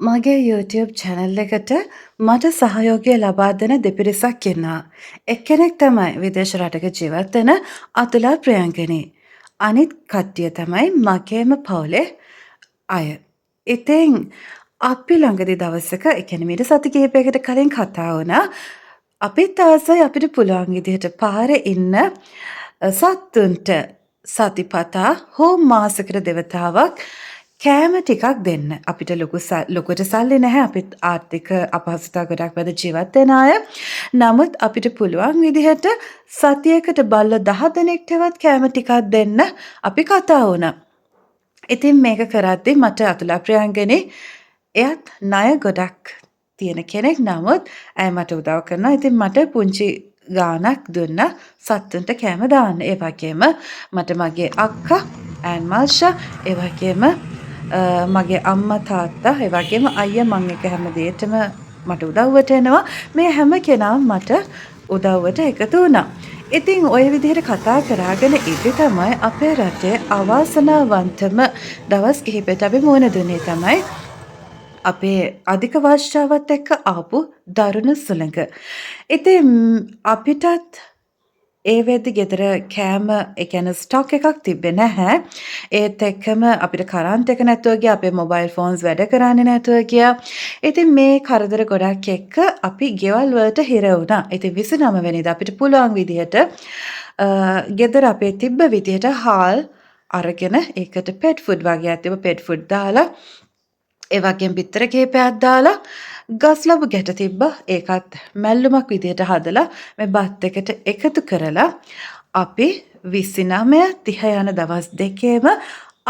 මගේ YouTube channel එකට මට සහයෝගය ලබා දෙන දෙපිරිසක් ඉන්නවා. එක්කෙනෙක් තමයි විදේශ රටක ජීවත් වෙන අතුලා ප්‍රියංගනී. අනිත් කට්ටිය තමයි මගේම පවුලේ අය. ඉතින් අපි ළඟදි දවසක ඒ කියන්නේ මීට සති කිහිපයකට කලින් කතා වුණා. අපිත් ආසයි අපිට පුළුවන් විදිහට පාරේ ඉන්න සත්තුන්ට සතිපතා හෝ මාසෙකට දෙවතාවක් කෑම ටිකක් දෙන්න. අපිට ලොකුට සල්ලි නැහැ. අපිත් ආර්ථික අපහසුතා ගොඩක් මැද ජීවත් වෙන අය. නමුත් අපිට පුළුවන් විදිහට සතියකට බල්ලෝ 10 දෙනෙක්ටවත් කෑම ටිකක් දෙන්න අපි කතා වුණා. ඉතින් මේක කරද්දී මට අතුලා ප්‍රියංගනී එයත් ණය ගොඩක් තියෙන කෙනෙක්. නමුත් ඇය මට උදව් කරනවා. ඉතින් මට පුංචි ගාණක් දුන්නා සත්තුන්ට කෑම දාන්න. ඒ වගේම මට මගේ අක්කා ඈන් මාල්ෂා ඒ වගේම මගේ අම්මා තාත්තා ඒ වගේම අයියා මං එක හැම දෙයකටම මට උදව්වට එනවා. මේ හැම කෙනාම මට උදව්වට එකතු වුණා. ඉතින් ওই විදිහට කතා කරාගෙන ඉඳි තමයි අපේ රටේ අවාසනාවන්තම දවස් කිහිපෙට අපි මුහුණ දුන්නේ තමයි අපේ අධික වර්ෂාවත් එක්ක ආපු දරුණු සුළඟ. ඉතින් අපිටත් ඒ වෙද්දි ගෙදර කෑම ඒ කියන්නේ ස්ටොක් එකක් තිබ්බේ නැහැ. ඒත් එක්කම අපිට කරන්ට් එක නැතුව ගියා. අපේ මොබයිල් ෆෝන්ස් වැඩ කරන්නේ නැතුව ගියා. ඉතින් මේ කරදර ගොඩක් එක්ක අපි ගෙවල් වලට හිර වුණා. ඉතින් 29 වෙනිදා අපිට පුළුවන් විදිහට ගෙදර අපේ තිබ්බ විදිහට හාල් අරගෙන ඒකට පෙට් ෆුඩ් වගේ තිබ්බ පෙට් ෆුඩ් දාලා ඒ වගේම බිත්තර කිහිපයක් දාලා ගස් ලැබු ගැට තිබ්බා. ඒකත් මැල්ලුමක් විදිහට හදලා මේ බත් එකට එකතු කරලා අපි 29 30 යන දවස් දෙකේම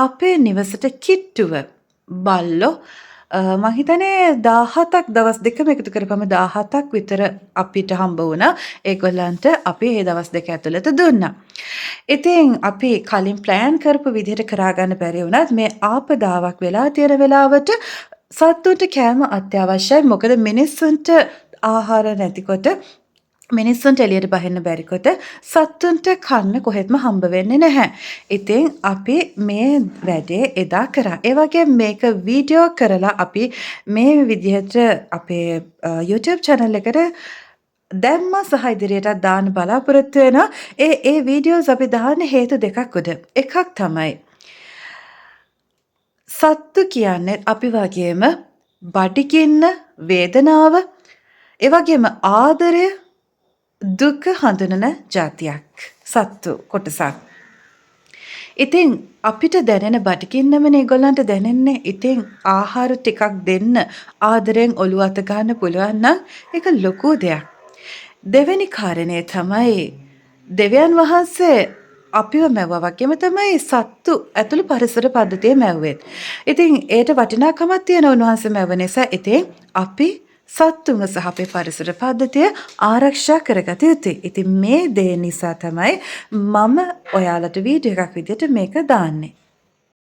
අපේ නිවසට කිට්ටුව බල්ලෝ මං හිතන්නේ 17ක් දවස් දෙකම එකතු කරපම 17ක් විතර අපිට හම්බ වුණා. ඒගොල්ලන්ට අපි මේ දවස් දෙක ඇතුළත දුන්නා. ඉතින් අපි කලින් ප්ලෑන් කරපු විදිහට කරාගන්න බැරි වුණත් මේ ආපදාවක් වෙලා තියෙන වෙලාවට සත්තුන්ට කෑම අත්‍යවශ්‍යයි. මොකද මිනිස්සුන්ට ආහාර නැතිකොට මිනිස්සුන්ට එළියට බහින්න බැරිකොට සත්තුන්ට කන්න කොහෙත්ම හම්බ වෙන්නේ නැහැ. ඉතින් අපි මේ වැඩේ එදා කරා. ඒ වගේ මේක වීඩියෝ කරලා අපි මේ විදිහට අපේ YouTube channel එකට දැම්මා සහ ඉදිරියටත් දාන්න බලාපොරොත්තු වෙනවා. ඒ වීඩියෝස් අපි දාන්න හේතු දෙකක් උඩ. එකක් තමයි සත්තු කියන්නේ අපි වගේම බඩගින්න වේදනාව ඒ වගේම ආදරය දුක හඳුනන જાතියක් සත්තු කොටසක්. ඉතින් අපිට දැනෙන බඩගින්නමනේ ඒගොල්ලන්ට දැනෙන්නේ. ඉතින් ආහාර ටිකක් දෙන්න ආදරෙන් ඔළුව අත ගන්න පුළුවන් නම් ඒක ලොකු දෙයක්. දෙවෙනි කාරණේ තමයි දෙවියන් වහන්සේ අපිව මැව්වා වගේම තමයි සත්තු ඇතුළු පරිසර පද්ධතිය මැව්වෙත්. ඉතින් ඒට වටිනාකමක් තියෙන උන්වහන්සේ මැව්ව නිසා ඉතින් අපි සත්තුන්ව සහ අපේ පරිසර පද්ධතිය ආරක්ෂා කරගත යුතුයි. ඉතින් මේ දේ නිසා තමයි මම ඔයාලට වීඩියෝ එකක් විදිහට මේක දාන්නේ.